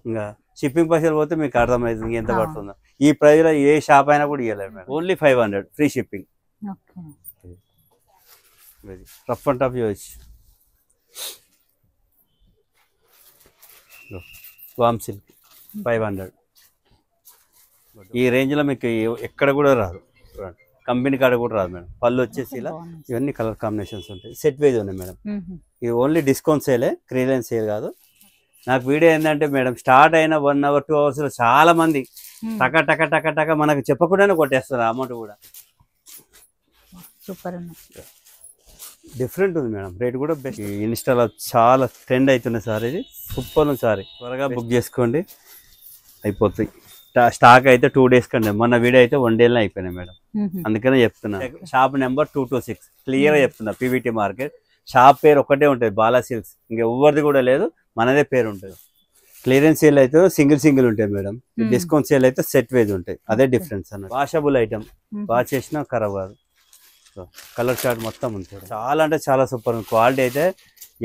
ఇంకా షిప్పింగ్ పైసలు పోతే మీకు అర్థమవుతుంది ఎంత పడుతుందో. ఈ ప్రైస్ లో ఏ షాప్ అయినా కూడా ఇవ్వలేదు madam. Only 500 free shipping. Rough and tough చేయొచ్చు. వామ్ సిల్క్ 500. ఈ రేంజ్ లో మీకు ఎక్కడ కూడా రాదు, కంపెనీ కాడ కూడా రాదు మేడం. పళ్ళు వచ్చేసి ఇలా ఇవన్నీ కలర్ కాంబినేషన్స్ ఉంటాయి. సెట్ వైజ్ ఉన్నాయి మేడం. ఇది ఓన్లీ డిస్కౌంట్ సేలే, క్లియరెన్స్ సేల్ కాదు. నాకు వీడియో ఏంటంటే మేడం స్టార్ట్ అయిన 1 hour 2 hours లో చాలా మంది టక టక టక టక మనకు చెప్పకుండానే కొట్టేస్తారు అమౌంట్ కూడా. సూపర్ డిఫరెంట్ ఉంది మేడం. రేట్ కూడా బెస్ట్. ఇన్స్టాలో చాలా ట్రెండ్ అవుతుంది సార్. ఇది సూపర్ ఉంది సార్. త్వరగా బుక్ చేసుకోండి, అయిపోతాయి. స్టాక్ అయితే 2 days కండి. మొన్న వీడియో అయితే 1 day అయిపోయినాయి మేడం. అందుకనే చెప్తున్నా. షాప్ నెంబర్ 226 క్లియర్ గా చెప్తున్నా. పీవీటీ మార్కెట్ షాప్ పేరు ఒకటే ఉంటుంది, బాలా సిల్క్స్. ఇంకెవరిది కూడా లేదు, మనదే పేరు ఉంటుంది. క్లియరెన్స్ సేల్ అయితే సింగిల్ ఉంటాయి మేడం. డిస్కౌంట్ సేల్ అయితే సెట్ వైజ్ ఉంటాయి. అదే డిఫరెన్స్ అన్నమాట. వాషబుల్ ఐటమ్, వాష్ చేసినా ఖరాబ్ కాదు. కలర్ చార్ట్ మొత్తం ఉంటుంది. చాలా అంటే చాలా సూపర్ ఉంది. క్వాలిటీ అయితే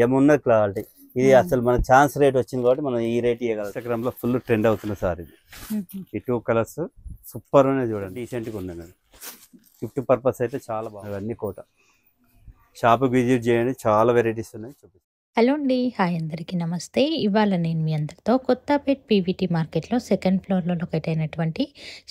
ఏమున్నది క్వాలిటీ. ఇది అసలు మన ఛాన్స్ రేట్ వచ్చింది కాబట్టి మనం ఈ రేట్ ఇవ్వగలం. ఇన్స్టాగ్రామ్ లో ఫుల్ ట్రెండ్ అవుతుంది సార్ ఇది. ఈ 2 కలర్స్ సూపర్ ఉన్నాయి చూడండి. డీసెంట్గా ఉన్నాయి మేడం. గిఫ్ట్ పర్పస్ అయితే చాలా బాగుంది. అన్ని కోట. షాప్ విజిట్ చేయండి, చాలా వెరైటీస్ ఉన్నాయి. చూపిస్తాను. హలో అండి, హాయ్ అందరికీ నమస్తే. ఇవాళ నేను మీ అందరితో కొత్తపేట్ పీవీటీ మార్కెట్లో 2nd ఫ్లోర్లో లొకేట్ అయినటువంటి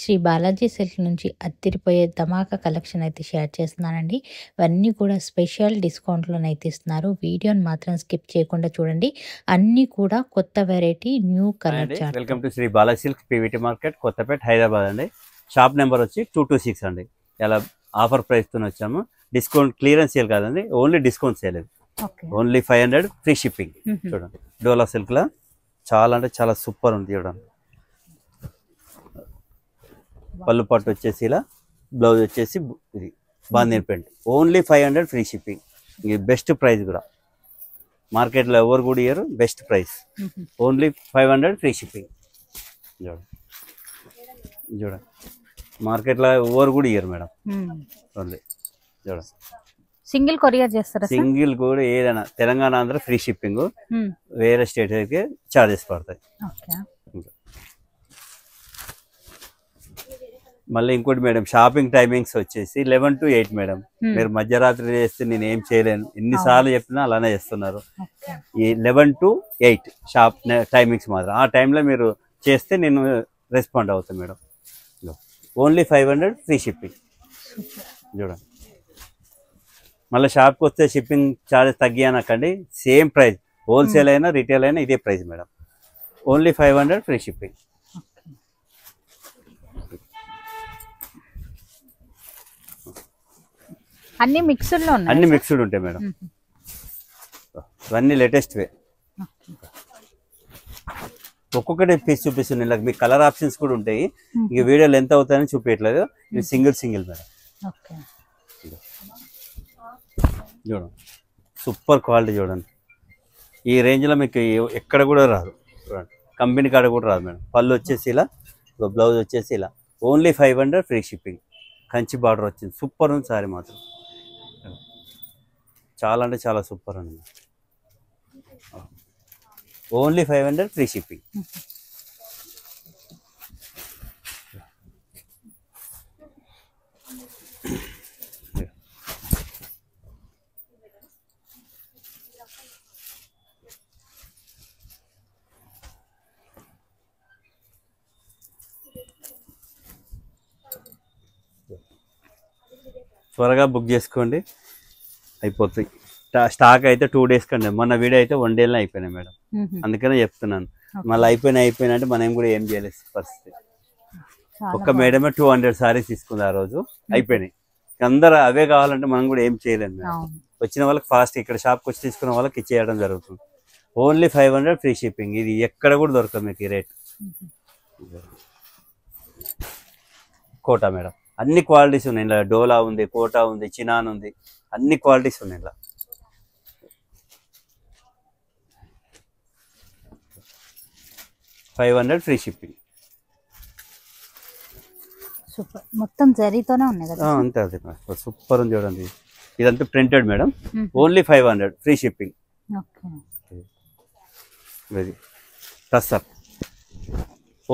శ్రీ బాలాజీ సిల్క్ నుంచి అత్తిరిపోయే ధమాకా కలెక్షన్ అయితే షేర్ చేస్తున్నానండి. ఇవన్నీ కూడా స్పెషల్ డిస్కౌంట్లోనైతే ఇస్తున్నారు. వీడియోని మాత్రం స్కిప్ చేయకుండా చూడండి. అన్నీ కూడా కొత్త variety, new colour chart. Welcome to Shri Balaji silk PVT market, Kothapet, Hyderabad అండి. షాప్ నెంబర్ వచ్చి 226 అండి. ఇలా ఆఫర్ ప్రైస్తో వచ్చాము. డిస్కౌంట్ క్లియరెన్స్ సేల్ కాదండి, only discount sale. Only 500 free shipping. చూడండి డోలా సిల్క్ లా చాలా అంటే చాలా సూపర్ ఉంది చూడండి. పళ్ళు పట్టు వచ్చేసి ఇలా, బ్లౌజ్ వచ్చేసి ఇది bandhani print. Only 500 free shipping. ఇది బెస్ట్ ప్రైస్ కూడా. మార్కెట్లో ఎవరు కూడా ఇయ్యరు, best price. Only 500 free shipping. చూడండి చూడండి, మార్కెట్లో ఎవరు కూడా ఇయ్యరు మేడం. ఓన్లీ చూడండి. సింగిల్ కొరియర్ చేస్తారా? సింగిల్ కూడా ఏదైనా తెలంగాణ ఆంధ్ర ఫ్రీ షిప్పింగ్. వేరే స్టేట్ అయితే చార్జెస్ పడతాయి. మళ్ళీ ఇంకోటి మేడం, షాపింగ్ టైమింగ్స్ వచ్చేసి 11 to 8 మేడం. మీరు మధ్యరాత్రి చేస్తే నేను ఏం చేయలేను, ఎన్నిసార్లు చెప్పినా అలానే చేస్తున్నారు. ఈ 11 to 8 షాప్ టైమింగ్స్ మాత్రం. ఆ టైంలో మీరు చేస్తే నేను రెస్పాండ్ అవుతాను మేడం. Only 500 free shipping. చూడండి, మళ్ళీ షాప్కి వస్తే షిప్పింగ్ ఛార్జెస్ తగ్గియనకండి. సేమ్ ప్రైస్, హోల్సేల్ అయినా రిటైల్ అయినా ఇదే price madam. Only 500 free shipping. అన్ని మిక్స్డ్ లో ఉన్నాయి. అన్ని మిక్స్డ్ ఉంటాయి మేడం. ఇవన్నీ లేటెస్ట్ వే. ఒక్కొక్కటి పీస్ చూపిస్తుంది. ఇలా మీకు కలర్ ఆప్షన్స్ కూడా ఉంటాయి. ఇక వీడియోలు ఎంత అవుతాయని చూపించట్లేదు. ఇది సింగిల్ మేడం. చూడండి, సూపర్ క్వాలిటీ చూడండి. ఈ రేంజ్లో మీకు ఎక్కడ కూడా రాదు, చూడండి కంపెనీ కాడ కూడా రాదు మేడం. పళ్ళు వచ్చేసి ఇలా, బ్లౌజ్ వచ్చేసి ఇలా. Only 500 free shipping. Kanchi border వచ్చింది. సూపర్ ఉంది సారీ మాత్రం. చాలా అంటే చాలా సూపర్ ఉంది. Only 500 free shipping. త్వరగా బుక్ చేసుకోండి, అయిపోతాయి. స్టాక్ అయితే 2 days కండి. మొన్న వీడియో అయితే 1 day అయిపోయినాయి మేడం. అందుకనే చెప్తున్నాను. మళ్ళీ అయిపోయినా అంటే మనం కూడా ఏం చేయలేదు పరిస్థితి. ఒక్క మేడమే 200 సారీస్ తీసుకుంది ఆ రోజు, అయిపోయినాయి. అందరూ అవే కావాలంటే మనం కూడా ఏం చేయలేము మేడం. వచ్చిన వాళ్ళకి ఫాస్ట్ ఇక్కడ షాప్కి వచ్చి తీసుకున్న వాళ్ళకి ఇచ్చేయడం జరుగుతుంది. Only 500 free shipping. ఇది ఎక్కడ కూడా దొరకదు మీకు ఈ రేట్. కోటా మేడం, అన్ని క్వాలిటీస్ ఉన్నాయి ఇలా. డోలా ఉంది, కోటా ఉంది, చినాన్ ఉంది, అన్ని క్వాలిటీస్ ఉన్నాయి ఇలా. $500 ఫ్రీ షిప్పింగ్. సూపర్, మొత్తం జరీతోనే ఉన్నాయి కదా. అంతే, అదే సూపర్ ఉంది చూడండి. ఇదంతా printed madam. Only 500 free shipping. Okay, very tussar.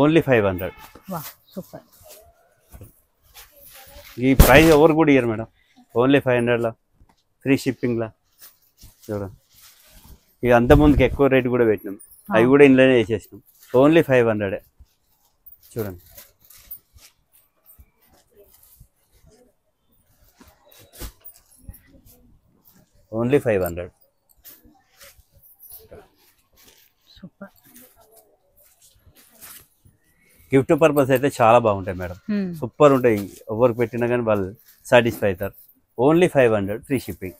Only 500. వా సూపర్. ఈ ప్రైస్ ఎవరు కూడా ఇయ్యరు మేడం. ఓన్లీ 500లా ఫ్రీ షిప్పింగ్లా చూడండి. ఇక అంత ముందుకు ఎక్కువ రేట్ కూడా పెట్టినాం, అవి కూడా ఇంట్లోనే వేసేసినాం. ఓన్లీ 500 చూడండి. ఓన్లీ 500. సూపర్. గిఫ్ట్ పర్పస్ అయితే చాలా బాగుంటాయి మేడం, సూపర్ ఉంటాయి. ఎవరికి పెట్టినా కానీ వాళ్ళు సాటిస్ఫై అవుతారు. Only 500 free shipping.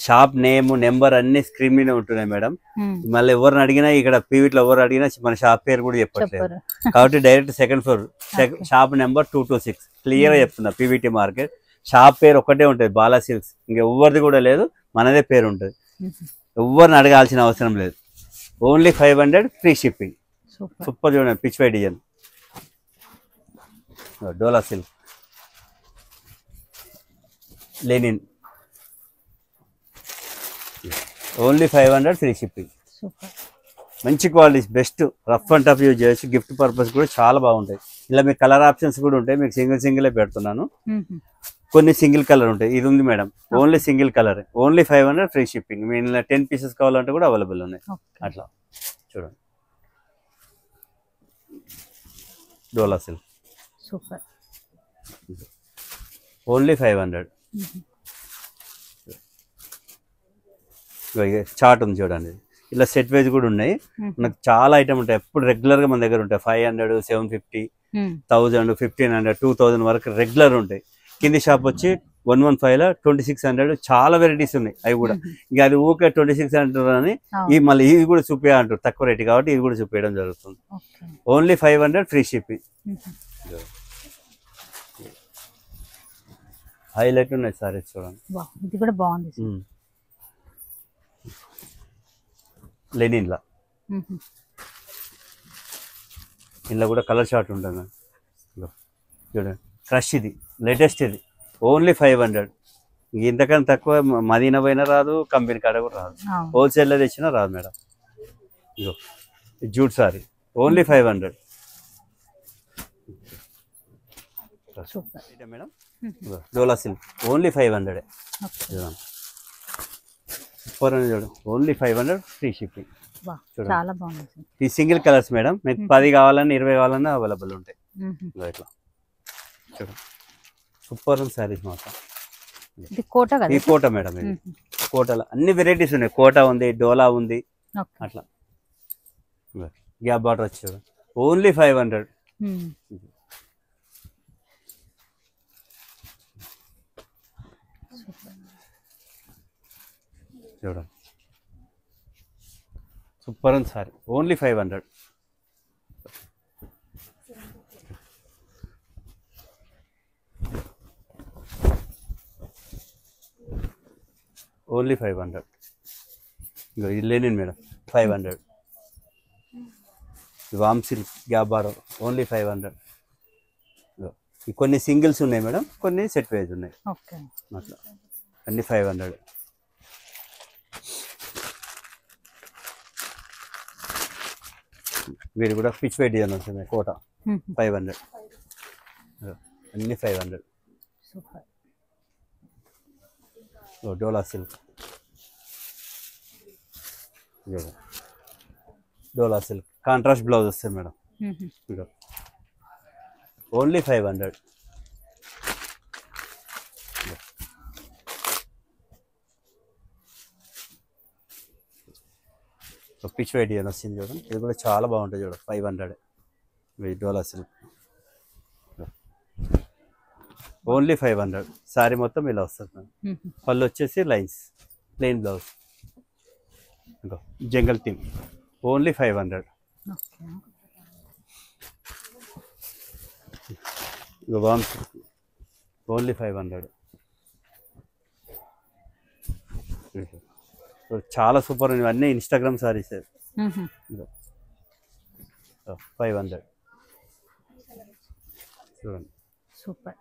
Shop name number అన్ని స్క్రీన్ మీద ఉంటున్నాయి మేడం. మళ్ళీ ఎవరిని అడిగినా ఇక్కడ పీవీటీలో ఎవరు అడిగినా మన షాప్ పేరు కూడా చెప్పట్లేదు కాబట్టి direct second floor shop number 226 clear గా చెప్తున్నా. పీవీటీ మార్కెట్ షాప్ పేరు ఒక్కటే ఉంటుంది, బాలా సిల్క్స్. ఇంకా ఎవరిది కూడా లేదు, మనదే పేరు ఉంటుంది. ఎవరిని అడగాల్సిన అవసరం లేదు. Only 500 free shipping. సూపర్ చూడండి, Pichwai design Dola silk linen. Only 500 free shipping. మంచి qualities, best. Rough and tough use చేయొచ్చు. గిఫ్ట్ పర్పస్ కూడా చాలా బాగుంటాయి. ఇలా మీకు కలర్ ఆప్షన్స్ కూడా ఉంటాయి. మీకు సింగిల్ పెడుతున్నాను. కొన్ని సింగిల్ కలర్ ఉంటాయి. ఇది ఉంది madam, only single colour. Only 500 free shipping. మీ 10 పీసెస్ కావాలంటే కూడా అవైలబుల్ ఉన్నాయి. అట్లా చూడండి. Dola silk super. Only 500. Chart ఉంది చూడండి. ఇలా సెట్ వైజ్ కూడా ఉన్నాయి. మనకు చాలా ఐటమ్ ఉంటాయి. ఎప్పుడు రెగ్యులర్ గా మన దగ్గర ఉంటాయి. 500, 750, 1000, 1500, 2000 వరకు రెగ్యులర్ ఉంటాయి. కింది షాప్ వచ్చి 115లో 2600 చాలా వెరైటీస్ ఉన్నాయి. అవి కూడా ఇంకా అది ఊకే 2600 అని మళ్ళీ ఇది కూడా చూపే అంటారు, తక్కువ రేట్ కాబట్టి ఇది కూడా చూపించడం జరుగుతుంది. Only 500 free shipping. హైలైట్ ఉన్నాయి సారీస్ చూడండి. ఇది కూడా బాగుంది. లెనిన్లా ఇంట్లో కూడా కలర్ షార్ట్ ఉంటుంది చూడండి. క్రష్ ఇది లేటెస్ట్. ఇది ఓన్లీ 500. ఇంతకన్నా తక్కువ మదీనా పోయినా రాదు, కంపెనీ కాడ కూడా రాదు, హోల్సేల్లో తెచ్చినా రాదు మేడం. ఇగో jute sorry only 500 madam. Dola silk only 500. Super అని చూడు. Only 500 free shipping. చాలా బాగుంది. ఈ సింగిల్ కలర్స్ మేడం. మీకు 10 కావాలన్నా 20 కావాలన్నా అవైలబుల్ ఉంటాయి. ఇట్లా చూడండి. సూపర్ ఉంది సారీస్ మాత్రం. ఈ కోట మేడం. ఇది కోటలో అన్ని వెరైటీస్ ఉన్నాయి. కోట ఉంది, డోలా ఉంది. అట్లా గ్యాప్ బార్డర్ వచ్చి ఓన్లీ 500. చూడండి. సూపర్ ఉంది సారీ. ఓన్లీ 500. ఓన్లీ 500. ఇది లెనిన్ మేడం 500. వామ్ సిల్క్ గ్యాప్ బార్డర్ ఓన్లీ 500. కొన్ని సింగిల్స్ ఉన్నాయి మేడం, కొన్ని సెట్ వైజ్ ఉన్నాయి. అట్లా అన్ని 500. వీరు కూడా పిచ్ వై డిజైన్ వస్తుంది. కోట 500. అన్ని 500. Dola silk. Dola silk contrast blouse వస్తుంది madam. Only 500. Pichwai design వస్తుంది చూడండి. ఇది కూడా చాలా బాగుంటుంది చూడండి. 500. Dola silk only 500. సారీ మొత్తం ఇలా వస్తుంది మేడం. పళ్ళు వచ్చేసి లైన్స్, ప్లెయిన్ బ్లౌజ్. ఇంకా జంగల్ థీమ్ ఓన్లీ 500. ఓన్లీ 500. చాలా సూపర్ ఉన్నాయి. అన్నీ ఇన్స్టాగ్రామ్ సారీస్. 500 చూడండి. సూపర్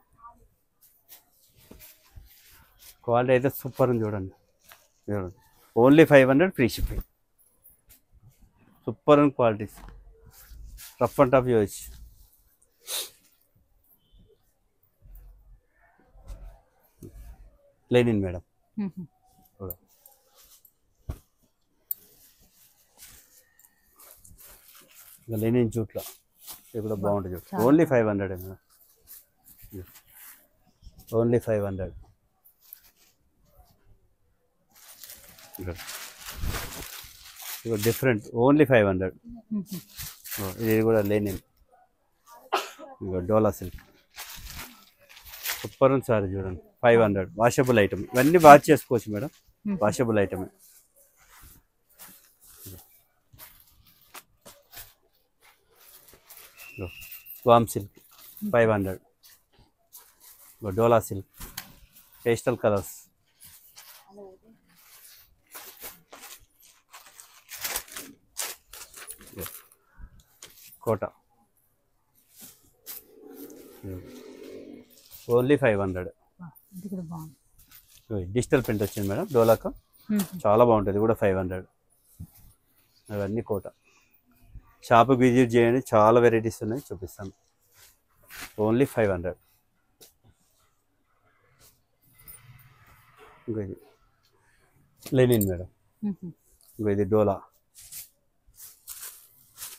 క్వాలిటీ అయితే సూపర్ ఉంది చూడండి. చూడండి only 500 free shipping. Super and qualities, rough and tough చేయొచ్చు. లెనిన్ మేడం, లెనిన్ జూట్లో ఇది కూడా బాగుంటుంది. Only 500 madam, only 500. ఇక డిఫరెంట్, ఓన్లీ 500. ఇది కూడా లెనిన్, ఇక డోలా సిల్క్ సూపర్ ఉంది సారీ చూడండి. 500 వాషబుల్ ఐటమ్. ఇవన్నీ వాష్ చేసుకోవచ్చు మేడం, వాషబుల్ ఐటమే. వామ్ silk 500. Dola silk pastel colours. కోట ఓన్లీ 500. డిజిటల్ ప్రింట్ వచ్చింది మేడం డోలాకు, చాలా బాగుంటుంది కూడా 500. అవన్నీ కోట. షాప్కి విజిట్ చేయండి, చాలా వెరైటీస్ ఉన్నాయి, చూపిస్తాను. ఓన్లీ 500. ఇంకా ఇది లెనిన్ మేడం, ఇంకా ఇది డోలా,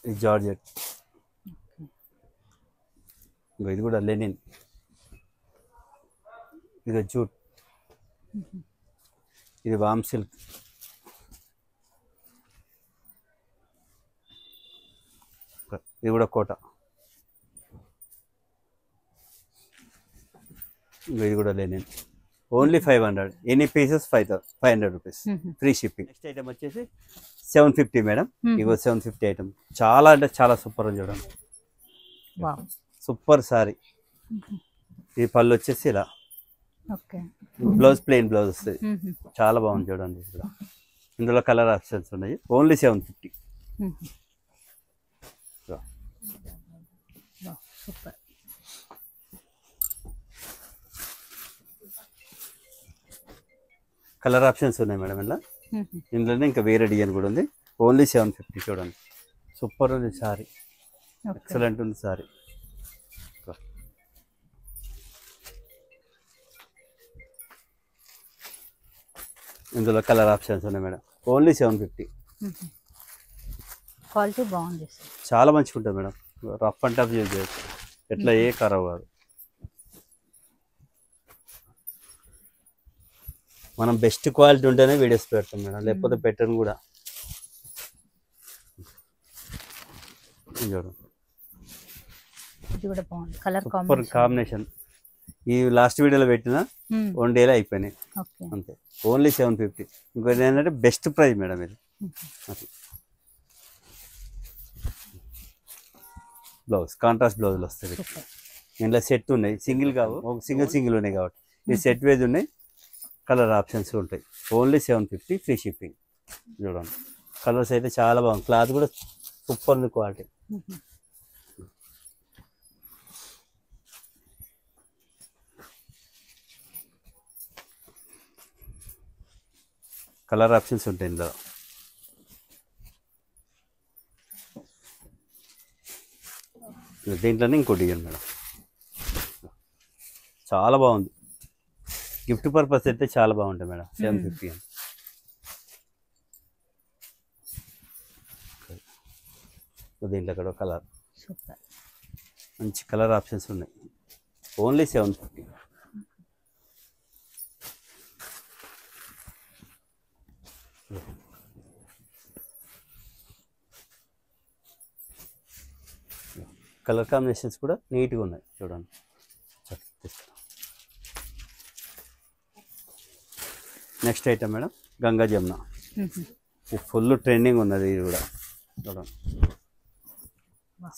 ఇది జార్జెట్, ఇంకా ఇది కూడా లెనిన్, ఇది జూట్, ఇది వామ్ సిల్క్, ఇది కూడా కోట, ఇది కూడా linen. Only 500. Any pieces 500 rupees free shipping. Next item వచ్చేసి 750 మేడం. ఇగో 750 ఐటమ్, చాలా అంటే చాలా సూపర్ అని చూడండి. Super sorry. ఈ పళ్ళు వచ్చేసి ఇలా, బ్లౌజ్ ప్లెయిన్ బ్లౌజ్ వస్తుంది, చాలా బాగుంది చూడండి. ఇక్కడ ఇందులో కలర్ ఆప్షన్స్ ఉన్నాయి. ఓన్లీ 750. సూపర్. కలర్ ఆప్షన్స్ ఉన్నాయి మేడం ఇలా. ఇందులోనే ఇంకా వేరే డిజైన్ కూడా ఉంది. ఓన్లీ 750 చూడండి. సూపర్ ఉంది సారీ, ఎక్సలెంట్ ఉంది సారీ. ఇందులో కలర్ ఆప్షన్స్ ఉన్నాయి మేడం. ఓన్లీ 750. క్వాలిటీ బాగుంది, చాలా మంచిగా ఉంటుంది madam. Rough and tough use చేయొచ్చు, ఎట్లా ఏ ఖరాబ్ కాదు. మనం బెస్ట్ క్వాలిటీ ఉంటేనే వీడియోస్ పెడతాం మేడం, లేకపోతే పెట్టను కూడా. Super combination. ఈ లాస్ట్ వీడియోలో పెట్టిన 1 డేలో అయిపోయినాయి అంతే. ఓన్లీ 750. ఇంకోటి ఏంటంటే బెస్ట్ ప్రైస్ మేడం ఇది. బ్లౌజ్ కాంట్రాస్ట్ బ్లౌజులు వస్తుంది. ఇందులో సెట్ ఉన్నాయి, సింగిల్ కావు, ఒక సింగిల్ ఉన్నాయి కాబట్టి. ఈ సెట్ వేజ్ ఉన్నాయి, కలర్ ఆప్షన్స్ ఉంటాయి. Only 750 free shipping. చూడండి కలర్స్ అయితే చాలా బాగుంది, క్లాత్ కూడా సూపర్ ఉంది క్వాలిటీ. కలర్ ఆప్షన్స్ ఉంటాయి ఇందులో. దీంట్లోనే ఇంకో డిజైన్ మేడం, చాలా బాగుంది. గిఫ్ట్ పర్పస్ అయితే చాలా బాగుంటుంది మేడం. 750 అని. దీంట్లో కూడా కలర్, మంచి కలర్ ఆప్షన్స్ ఉన్నాయి. ఓన్లీ 750. కలర్ కాంబినేషన్స్ కూడా నీట్గా ఉన్నాయి చూడండి. Next item madam Ganga Jamuna. ఇది ఫుల్ ట్రెండింగ్ ఉన్నది. ఇది కూడా చూడండి,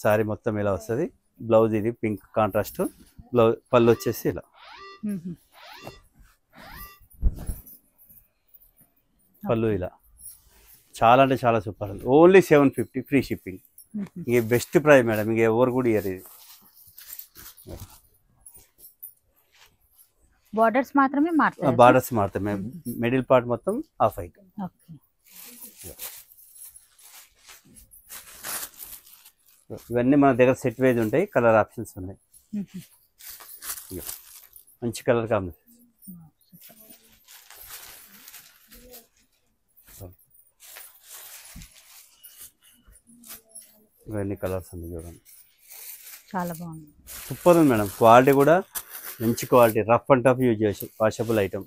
సారీ మొత్తం ఇలా వస్తుంది. బ్లౌజ్ ఇది పింక్ కాంట్రాస్ట్, బ్లౌజ్ పళ్ళు వచ్చేసి ఇలా, పళ్ళు ఇలా. చాలా అంటే చాలా సూపర్ ఉంది. Only 750 free shipping. ఇంక బెస్ట్ ప్రైస్ మేడం, ఇంక ఎవరు కూడా ఇయర్. ఇది బార్డర్స్ మాత్రమే మారుతాయి. బార్డర్స్ మారుతాయి, మిడిల్ పార్ట్ మొత్తం ఆఫ్ వైట్. ఓకే. ఇవన్నీ మన దగ్గర సెట్ వైజ్ ఉంటాయి, కలర్ ఆప్షన్స్ ఉన్నాయి. మంచి కలర్ కాంబినేషన్. ఇవన్నీ కలర్స్ ఉన్నాయి చూడండి, చాలా బాగుంది. సూపర్ ఉంది మేడం. క్వాలిటీ కూడా మంచి quality, rough and tough use చేసి వాషబుల్ ఐటమ్.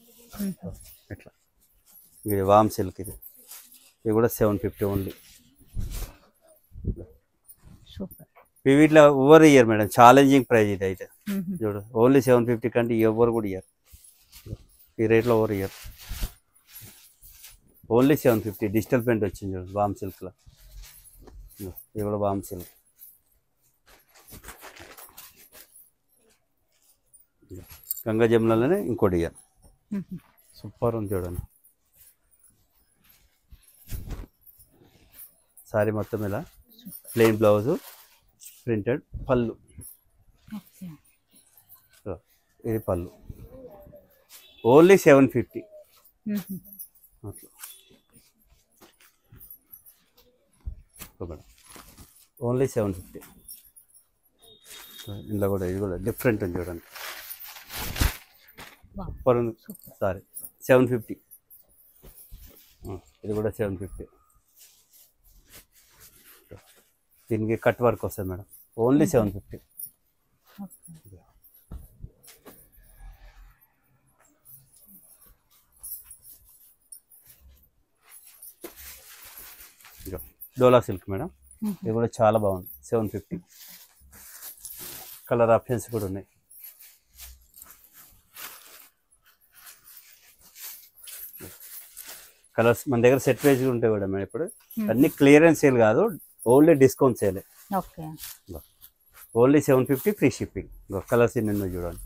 ఇట్లా ఇది వామ్ సిల్క్, ఇది కూడా 750 ఓన్లీ. సూపర్. వీటిలో over year madam, challenging price ఇది అయితే. చూడు ఓన్లీ 750 కంటే ఎవరు కూడా ఇయర్ ఈ రేట్లో, over year. Only 750. Digital print వచ్చింది చూడు వామ్ సిల్క్లో, ఇది కూడా వామ్ సిల్క్. గంగా జమునలోనే ఇంకోటి ఇయర్. సూపర్ ఉంది చూడండి. సారీ మొత్తం ఇలా ప్లెయిన్ బ్లౌజు, ప్రింటెడ్ పళ్ళు. ఇది పళ్ళు ఓన్లీ 750. అట్లా మేడం, ఓన్లీ 750. ఇందులో కూడా ఇది కూడా డిఫరెంట్ ఉంది చూడండి, సూపర్ ఉంది. సారీ 750. ఇది కూడా 750. దీనికి కట్ వర్క్ వస్తుంది మేడం, ఓన్లీ 750. డోలా సిల్క్ మేడం, ఇది కూడా చాలా బాగుంది. 750. కలర్ ఆప్షన్స్ కూడా ఉన్నాయి. కలర్స్ మన దగ్గర సెట్ వైజ్ ఉంటాయి కూడా మేడం. ఇప్పుడు అన్ని క్లియరెన్స్ సేల్ కాదు, only discount sale. Only 750 free shipping. Colours నిన్న చూడండి,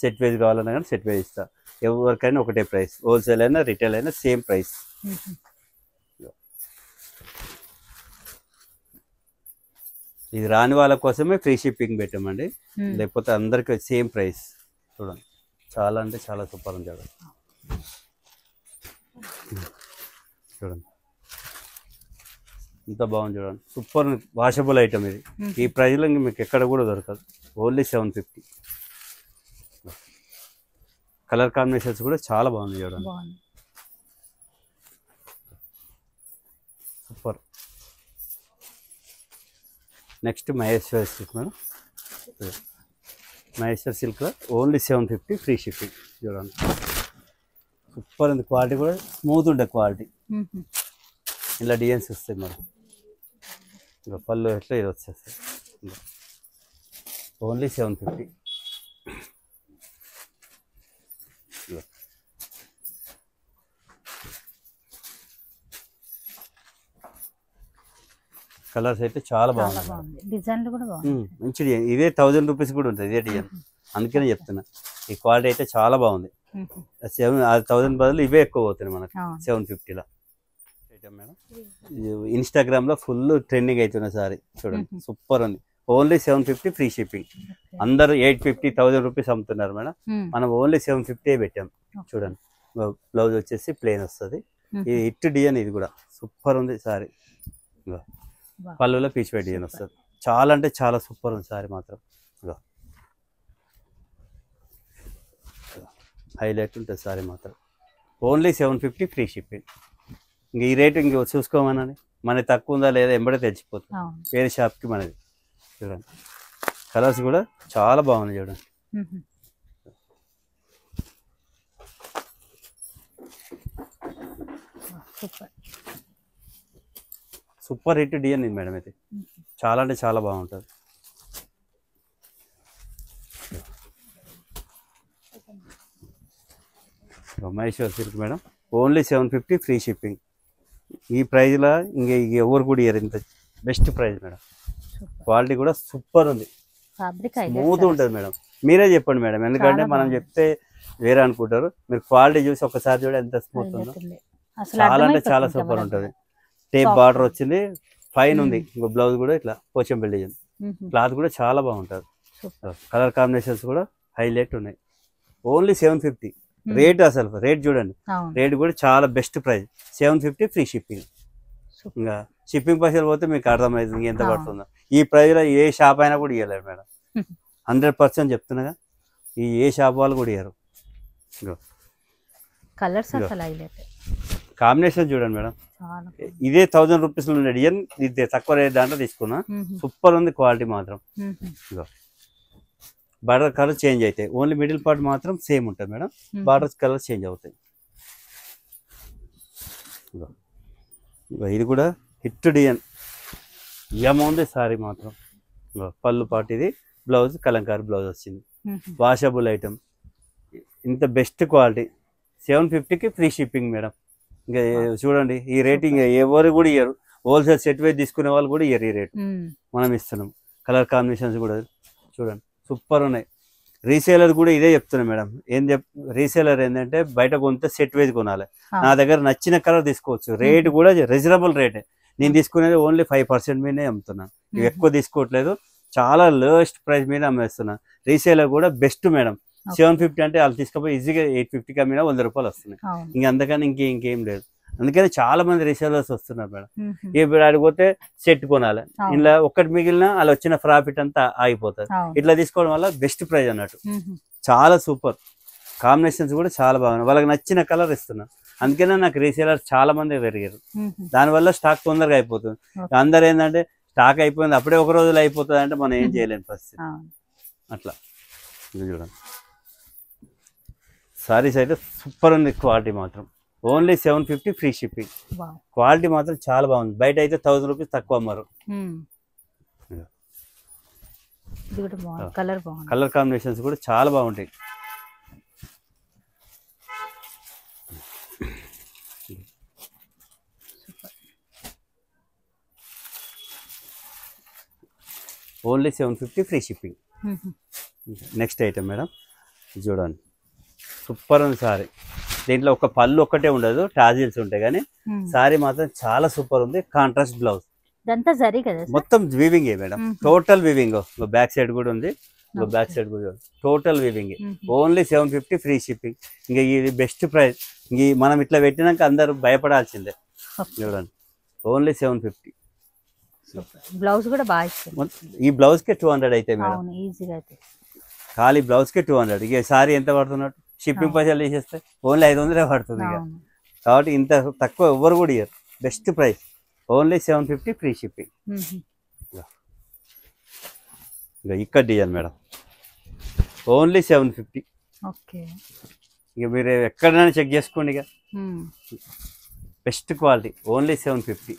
సెట్ వైజ్ కావాలన్నా కానీ సెట్ వైజ్ ఇస్తా. ఎవరికైనా ఒకటే ప్రైస్, హోల్సేల్ అయినా రిటైల్ అయినా సేమ్ ప్రైస్. ఇది రాని వాళ్ళ కోసమే ఫ్రీ షిప్పింగ్ పెట్టామండి, లేకపోతే అందరికి సేమ్ ప్రైస్. చూడండి చాలా అంటే చాలా సూపర్ ఉంది చూడండి. చూడండి ఇంత బాగుంది చూడండి, సూపర్ వాషబుల్ ఐటమ్ ఇది. ఈ ప్రైస్లో మీకు ఎక్కడ కూడా దొరకదు, ఓన్లీ 750. కలర్ కాంబినేషన్స్ కూడా చాలా బాగుంది చూడండి, super. Next Maheshwar silk madam, Maheshwar silk only 750 free shipping. చూడండి సూపర్ ఉంది, క్వాలిటీ కూడా స్మూత్ ఉండే క్వాలిటీ. ఇలా డిజైన్స్ వస్తాయి మేడం, ఇంకా పళ్ళు ఎట్లా ఇది వచ్చేస్తాయి. ఓన్లీ 750. కలర్స్ అయితే చాలా బాగుంది, డిజైన్లు కూడా బాగుంది. మంచి డిజైన్. ఇదే 1000 రూపీస్ కూడా ఉంటుంది ఇదే డిజైన్, అందుకనే చెప్తున్నా. ఈ క్వాలిటీ అయితే చాలా బాగుంది. 1000 బదులు ఇవే ఎక్కువ పోతున్నాయి మనకి 750లో. మేడం ఇన్స్టాగ్రామ్ లో ఫుల్ ట్రెండింగ్ అవుతున్న సారీ చూడండి, సూపర్ ఉంది. Only 750 free shipping. అందరూ 850 1000 రూపీస్ అమ్ముతున్నారు మేడం, మనం ఓన్లీ 750 పెట్టాం. చూడండి బ్లౌజ్ వచ్చేసి ప్లెయిన్ వస్తుంది. ఇది హిట్ డిజైన్, ఇది కూడా సూపర్ ఉంది సారీ. పళ్ళులో పీచ్ వైట్ డిజైన్ వస్తుంది, చాలా అంటే చాలా సూపర్ ఉంది సారీ మాత్రం. హైలైట్ ఉంటుంది సారీ మాత్రం. Only 750 free shipping. ఇంక ఈ రేటు ఇంక చూసుకోమనండి, మనది తక్కువ ఉందా లేదా ఎంబడే తెచ్చిపోతుంది వేరే షాప్కి మనది. చూడండి కలర్స్ కూడా చాలా బాగుంది చూడండి. సూపర్ హిట్ డిజైన్ ఇది మేడం, అయితే చాలా అంటే చాలా బాగుంటుంది. Maheshwar silk madam, only 750 free shipping. ఈ ప్రైజ్లో ఇంక ఎవరు కూడా ఇయర్ ఇంత బెస్ట్ ప్రైస్ మేడం. క్వాలిటీ కూడా సూపర్ ఉంది, స్మూత్ ఉంటుంది మేడం. మీరే చెప్పండి మేడం, ఎందుకంటే మనం చెప్తే వేరే అనుకుంటారు. మీరు క్వాలిటీ చూసి ఒకసారి చూడ ఎంత స్మూత్ ఉందో, చాలా అంటే చాలా సూపర్ ఉంటుంది. టేప్ బార్డర్ వచ్చింది, ఫైన్ ఉంది. ఇంకో బ్లౌజ్ కూడా ఇట్లా పోచంపల్లి డిజైన్, క్లాత్ కూడా చాలా బాగుంటుంది. కలర్ కాంబినేషన్స్ కూడా హైలైట్ ఉన్నాయి. Only 750 rate. అసలు రేట్ చూడండి, రేట్ కూడా చాలా బెస్ట్ ప్రైస్. 750 free shipping. ఇంకా షిప్పింగ్ పైసలు పోతే మీకు అర్థమవుతుంది ఎంత పడుతుందో. ఈ ప్రైస్లో ఏ షాప్ అయినా కూడా ఇవ్వలేరు మేడం, 100% చెప్తున్నాగా. ఈ ఏ షాప్ వాళ్ళు కూడా ఇవ్వరు. కలర్స్ అసలు హైలైట్. కాంబినేషన్ చూడండి మేడం, ఇదే 1000 రూపీస్లో ఉండే డిజైన్ ఇది తక్కువ రేట్ దాంట్లో తీసుకున్నా. సూపర్ ఉంది క్వాలిటీ మాత్రం. బార్డర్ కలర్ చేంజ్ అవుతాయి, ఓన్లీ మిడిల్ పార్ట్ మాత్రం సేమ్ ఉంటుంది మేడం, బార్డర్ కలర్ చేంజ్ అవుతాయి. ఇది కూడా హిట్ డిజైన్, ఏముంది సారీ మాత్రం. పళ్ళు పాటు ఇది, బ్లౌజ్ కలంకారీ బ్లౌజ్ వచ్చింది, వాషబుల్ ఐటమ్. ఇంత బెస్ట్ క్వాలిటీ 750కి ఫ్రీ షిప్పింగ్ మేడం. ఇంకా చూడండి ఈ రేటింగ్ ఎవరు కూడా ఇయ్యరు, హోల్సేల్ సెట్ వైజ్ తీసుకునే వాళ్ళు కూడా ఇయ్యరు ఈ రేట్, మనం ఇస్తున్నాం. కలర్ కాంబినేషన్స్ కూడా చూడండి సూపర్ ఉన్నాయి. రీసేలర్ కూడా ఇదే చెప్తున్నాం మేడం. రీసేలర్ ఏంటంటే బయట కొంత సెట్ వైజ్ కొనాలి, నా దగ్గర నచ్చిన కలర్ తీసుకోవచ్చు. రేట్ కూడా రీజనబుల్ రేటే, నేను తీసుకునేది ఓన్లీ 5% మీదే అమ్ముతున్నాను, ఇవి ఎక్కువ తీసుకోవట్లేదు, చాలా లోయెస్ట్ ప్రైస్ మీద అమ్మేస్తున్నా. రీసేలర్ కూడా బెస్ట్ మేడం. 750 అంటే వాళ్ళు తీసుకుపోయి ఈజీగా 850 అమ్మినా 100 రూపాయలు వస్తున్నాయి. ఇంక అంతకని ఇంకేం లేదు. అందుకని చాలా మంది రీసేలర్స్ వస్తున్నారు మేడం. ఇప్పుడు ఆడిపోతే సెట్ కొనాలి, ఇలా ఒక్కటి మిగిలిన అలా వచ్చిన ప్రాఫిట్ అంతా ఆగిపోతుంది. ఇట్లా తీసుకోవడం వల్ల బెస్ట్ ప్రైస్ అన్నట్టు. చాలా సూపర్ కాంబినేషన్స్ కూడా చాలా బాగున్నాయి, వాళ్ళకి నచ్చిన కలర్ ఇస్తున్నా. అందుకనే నాకు రీసేలర్స్ చాలా మంది పెరిగారు. దానివల్ల స్టాక్ తొందరగా అయిపోతుంది. అందరు ఏంటంటే స్టాక్ అయిపోయింది అప్పుడే ఒక రోజులో అయిపోతుంది అంటే మనం ఏం చేయలేని పరిస్థితి. అట్లా చూడండి సారీస్ అయితే సూపర్ ఉంది, క్వాలిటీ మాత్రం ఓన్లీ 750 ఫ్రీ షిప్పింగ్. క్వాలిటీ మాత్రం చాలా బాగుంది, బయట అయితే 1000 రూపీస్ తక్కువ అమ్మారు. కలర్ కాంబినేషన్స్ కూడా చాలా బాగుంటాయి. Only 750 free shipping. Next item madam చూడండి, సూపర్ ఉంది సారీ. దీంట్లో ఒక పళ్ళు ఒక్కటే ఉండదు, టాజిల్స్ ఉంటాయి, కానీ సారీ మాత్రం చాలా సూపర్ ఉంది. కాంట్రాస్ట్ బ్లౌజ్ మొత్తం weaving madam, total weaving. Back side కూడా ఉంది, బ్యాక్ సైడ్ కూడా total weaving. Only 750 free shipping. ఇంకా ఇది బెస్ట్ ప్రైస్. ఇంక మనం ఇట్లా పెట్టినాక అందరూ భయపడాల్సిందే. చూడండి ఓన్లీ 750. బ్లౌజ్ కూడా బాగా ఇస్తుంది. ఈ బ్లౌజ్ కే 200 అయితే మేడం, ఖాళీ బ్లౌజ్ కే 200. ఇక సారీ ఎంత పడుతున్నట్టు, షిప్పింగ్ పైసలు తీసేస్తే ఓన్లీ 500 పడుతుంది. ఇక కాబట్టి ఇంత తక్కువ ఎవరు కూడా ఇయ్యరు, best price. Only 750 free shipping. ఇక ఇక్కడ డిజైన్ మేడం, ఓన్లీ 750. ఇక మీరు ఎక్కడైనా చెక్ చేసుకోండి. ఇక బెస్ట్ క్వాలిటీ, ఓన్లీ 750.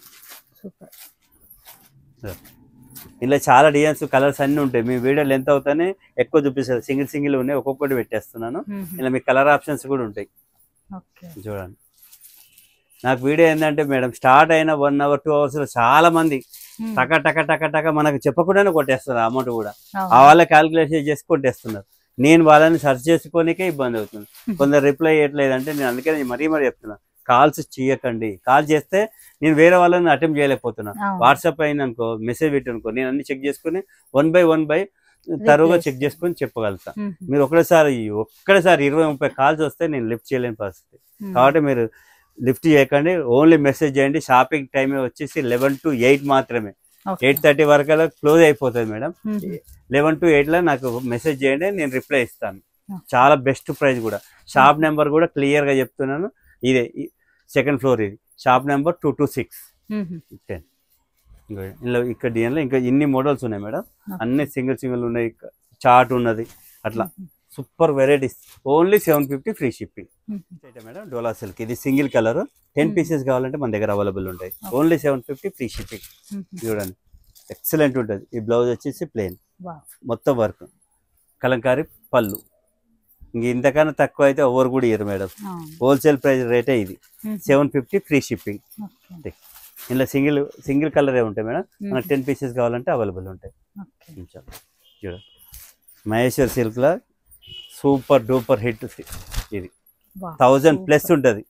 ఇలా చాలా డిజైన్స్ కలర్స్ అన్ని ఉంటాయి. మీ వీడియో లెంత్ అవుతానే ఎక్కువ చూపిస్తారు, సింగిల్ ఉన్నాయి, ఒక్కొక్కటి పెట్టేస్తున్నాను. ఇలా మీ కలర్ ఆప్షన్స్ కూడా ఉంటాయి. చూడండి నాకు వీడియో ఏంటంటే మేడం, స్టార్ట్ అయిన 1 hour 2 hours లో చాలా మంది టక టక టక టక మనకు చెప్పకుండానే కొట్టేస్తున్నారు, అమౌంట్ కూడా ఆ వాళ్ళ క్యాల్కులేషన్ చేసి కొట్టేస్తున్నారు. నేను వాళ్ళని సెర్చ్ చేసుకోనికే ఇబ్బంది అవుతుంది. కొందరు రిప్లై చేయట్లేదంటే నేను అందుకని మరీ చెప్తున్నాను, కాల్స్ చేయకండి. కాల్ చేస్తే నేను వేరే వాళ్ళని అటెంప్ట్ చేయలేకపోతున్నా. వాట్సాప్ అయిననుకో, మెసేజ్ పెట్టనుకో, నేను అన్ని చెక్ చేసుకుని 1 by 1 తరువుగా చెక్ చేసుకొని చెప్పగలుగుతా. మీరు ఒక్కసారి 20-30 కాల్స్ వస్తే నేను లిఫ్ట్ చేయలేని పరిస్థితి. కాబట్టి మీరు లిఫ్ట్ చేయకండి, ఓన్లీ మెసేజ్ చేయండి. షాపింగ్ టైం వచ్చేసి 11 to 8 మాత్రమే. 8:30 వరకు క్లోజ్ అయిపోతుంది మేడం. 11 to 8 నాకు మెసేజ్ చేయండి, నేను రిప్లై ఇస్తాను. చాలా బెస్ట్ ప్రైస్ కూడా. షాప్ నెంబర్ కూడా క్లియర్ గా చెప్తున్నాను, ఇదే 2nd floor. ఇది షాప్ నెంబర్ 226 10. ఇలా ఇక్కడ డిజైన్లో ఇంకా ఇన్ని మోడల్స్ ఉన్నాయి మేడం, అన్ని సింగిల్ ఉన్నాయి, చార్ట్ ఉన్నది, అట్లా super varieties. Only 750 free shipping. Madam Dola silk, ఇది సింగిల్ కలర్, 10 pieces కావాలంటే మన దగ్గర అవైలబుల్ ఉంటాయి. Only 750 free shipping. చూడండి ఎక్సలెంట్ ఉంటుంది. ఈ బ్లౌజ్ వచ్చేసి ప్లెయిన్, మొత్తం వర్క్, కలంకారీ పళ్ళు. ఇంక ఇంతకన్నా తక్కువ అయితే ఎవరు కూడా ఇయ్యరు మేడం. హోల్సేల్ ప్రైస్ రేటే ఇది, 750 ఫ్రీ షిప్పింగ్. ఇలా సింగిల్ కలరే ఉంటాయి మేడం, మనకు 10 pieces కావాలంటే అవైలబుల్ ఉంటాయి. చూడండి మహేశ్వర్ సిల్క్లో సూపర్ డూపర్ హిట్ ఇది, 1000+ ఉంటుంది.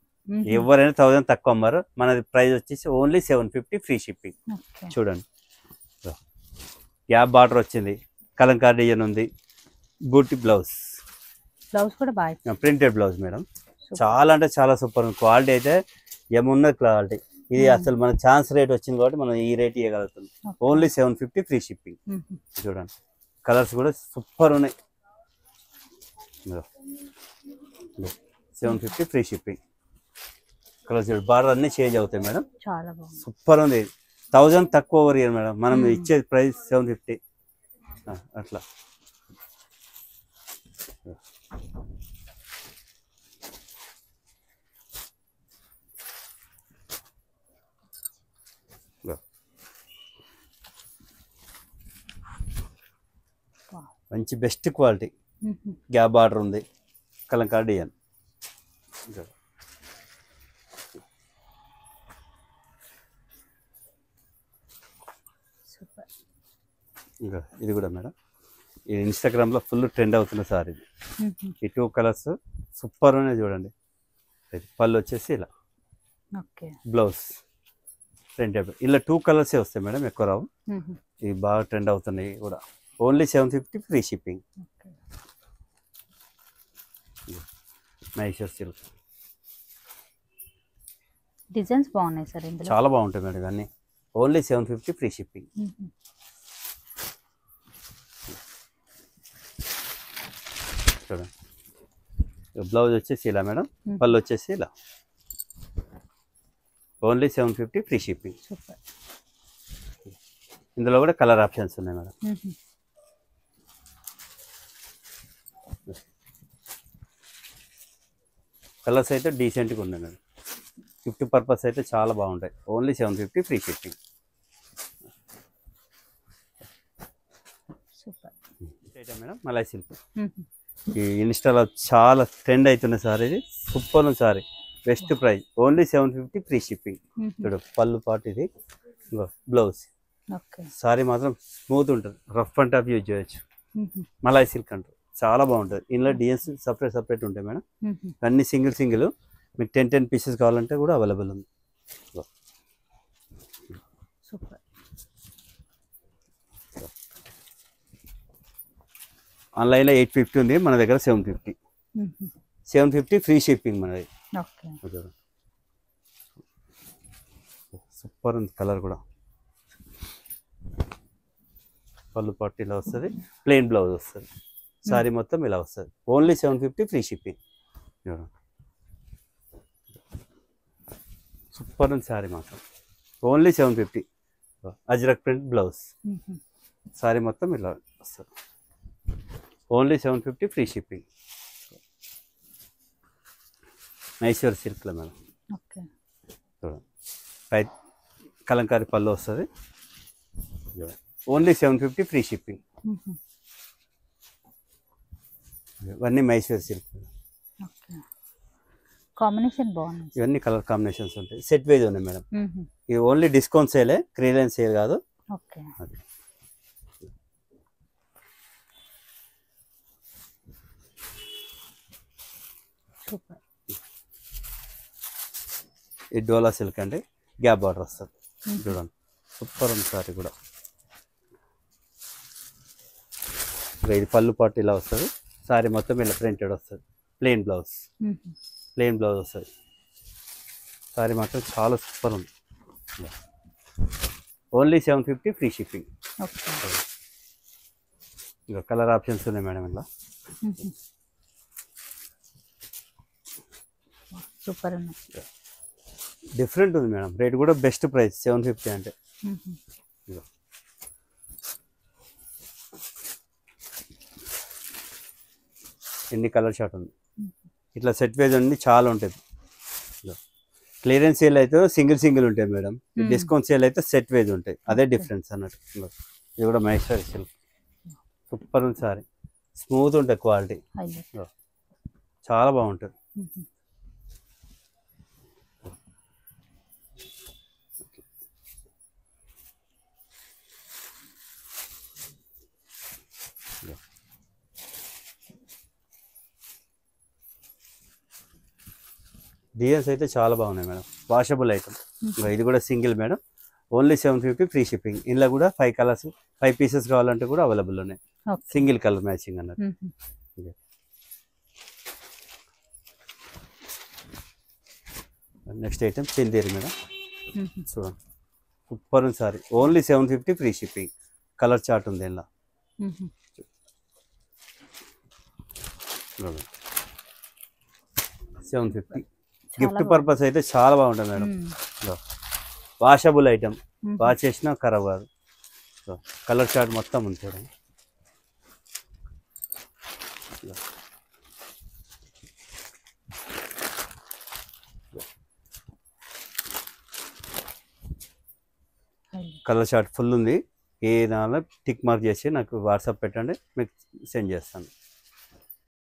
ఎవరైనా 1000 తక్కువ అమ్మారు. మనది ప్రైస్ వచ్చేసి ఓన్లీ 750 ఫ్రీ షిప్పింగ్. చూడండి గ్యాప్ బార్డర్ వచ్చింది, కలంకారీ డిజైన్ ఉంది, బూటీ బ్లౌజ్. బ్లౌజ్ కూడా బాగా ప్రింటెడ్ బ్లౌజ్ మేడం. చాలా అంటే చాలా సూపర్ ఉంది. క్వాలిటీ అయితే ఏమున్నది క్వాలిటీ. ఇది అసలు మన ఛాన్స్ రేట్ వచ్చింది కాబట్టి మనం ఈ రేట్ ఇవ్వగలుగుతుంది. Only 750 free shipping. చూడండి కలర్స్ కూడా సూపర్ ఉన్నాయి. 750 ఫ్రీ షిప్పింగ్. కలర్స్ బార్డర్ అన్ని చేంజ్ అవుతాయి మేడం. చాలా బాగుంది, సూపర్ ఉంది. 1000 తక్కువ ఓవర్ ఇయర్ మేడం. మనం ఇచ్చే ప్రైస్ 750 అట్లా. మంచి బెస్ట్ క్వాలిటీ గ్యాప్ బార్డర్ ఉంది. కలంకారీ డిజైన్. ఇంకా ఇది కూడా మేడం ఈ ఇన్స్టాగ్రామ్లో ఫుల్ ట్రెండ్ అవుతున్న సార్ ఇది. ఈ 2 కలర్స్ సూపర్ ఉన్నాయి చూడండి. పళ్ళు వచ్చేసి ఇలా, బ్లౌజ్ ప్రింటెడ్. ఇలా 2 కలర్సే వస్తాయి మేడం, ఎక్కువ రావు. ఇవి బాగా ట్రెండ్ అవుతున్నాయి కూడా. Only 750 free shipping. Mysore silk designs బాగున్నాయి సార్, చాలా బాగుంటాయి మేడం ఇవన్నీ. Only 750 free shipping. చూడండి బ్లౌజ్ వచ్చేసి ఇలా మేడం, పళ్ళు వచ్చేసి ఇలా. Only 750 free shipping. ఇందులో కూడా కలర్ ఆప్షన్స్ ఉన్నాయి మేడం. కలర్స్ అయితే డీసెంట్గా ఉన్నాయి మేడం. గిఫ్ట్ పర్పస్ అయితే చాలా బాగుంటాయి. Only 750 free shipping. Madam malai silk ఈ ఇన్స్టాలో చాలా ట్రెండ్ అవుతుంది సార్. ఇది సూపర్ ఉంది sorry. Best price only 750 free shipping. చూడు పళ్ళు పాటు ఇది, బ్లౌజ్. సారీ మాత్రం స్మూత్ ఉంటుంది, రఫ్ అండ్ టఫ్ యూజ్ చేయొచ్చు. మలై సిల్క్ అంటారు, చాలా బాగుంటుంది. ఇందులో డిజైన్స్ సపరేట్ ఉంటాయి మేడం. అన్ని సింగిల్ మీకు 10 పీసెస్ కావాలంటే కూడా అవైలబుల్ ఉంది. ఆన్లైన్లో 850 ఉంది, మన దగ్గర 750. 750 ఫ్రీ షిప్పింగ్ మనది. సూపర్ ఉంది కలర్ కూడా. పళ్ళు పట్టు ఇలా వస్తుంది, ప్లెయిన్ బ్లౌజ్ వస్తుంది. సారీ మొత్తం ఇలా వస్తుంది. Only 750 free shipping. సూపర్ ఉంది సారీ మాత్రం. Only 750. Ajrakh print blouse. Sari మొత్తం ఇలా వస్తుంది. Only 750 free shipping. మైసూర్ సిల్క్లో మేడం. కలంకారీ పళ్ళు వస్తుంది. Only 750 free shipping. ఇవన్నీ మైసూర్ సిల్క్. కాంబినేషన్ బాగుంది. ఇవన్నీ కలర్ కాంబినేషన్స్ ఉంటాయి. సెట్ వైజ్ ఉన్నాయి మేడం. ఇది ఓన్లీ డిస్కౌంట్ సేలే, క్లియరెన్స్ సేల్ కాదు. ఈ డోలా సిల్క్ అండి, గ్యాప్ బార్డర్ వస్తుంది. చూడండి సూపర్ ఉంది సారీ కూడా. ఇది పళ్ళు పాటు ఇలా వస్తుంది. సారీ మొత్తం ఇలా ప్రింటెడ్ వస్తుంది. ప్లెయిన్ బ్లౌజ్ వస్తుంది. సారీ మాత్రం చాలా సూపర్ ఉంది. Only 750 free shipping. ఇంకా కలర్ ఆప్షన్స్ ఉన్నాయి మేడం ఇలా. సూపర్ డిఫరెంట్ ఉంది మేడం. రేట్ కూడా బెస్ట్ ప్రైస్ 750 అంటే. ఎన్ని కలర్ షార్ట్ ఉంది. ఇట్లా సెట్ వైజ్ అన్ని చాలా ఉంటుంది. క్లియరెన్స్ సేల్ అయితే సింగిల్ ఉంటాయి మేడం. డిస్కౌంట్ సేల్ అయితే సెట్ వైజ్ ఉంటాయి. అదే డిఫరెన్స్ అన్నట్టు. ఇది కూడా మైసూర్ సిల్క్ సూపర్ ఉంది సారీ. స్మూత్ ఉంటుంది క్వాలిటీ, చాలా బాగుంటుంది. డిజైన్స్ అయితే చాలా బాగున్నాయి మేడం. Washable item. ఇది కూడా single madam. Only 750 free shipping. ఇందులో కూడా 5 కలర్స్ 5 పీసెస్ కావాలంటే కూడా అవైలబుల్ ఉన్నాయి. సింగిల్ కలర్ మ్యాచింగ్ అన్నట్టు. నెక్స్ట్ ఐటమ్ చందేరి మేడం, చూడండి సూపర్ ఉంది sorry. Only 750 free shipping. Colour chart ఉంది ఇలా. 750. గిఫ్ట్ పర్పస్ అయితే చాలా బాగుంటుంది మేడం. వాషబుల్ ఐటమ్, వాష్ చేసినా ఖరాబ్ కాదు. కలర్ చార్ట్ మొత్తం ఉంది చూడండి. కలర్ చార్ట్ ఫుల్ ఉంది. ఏ దానిలో టిక్ మార్క్ చేసి నాకు వాట్సాప్ పెట్టండి, మీకు సెండ్ చేస్తాను.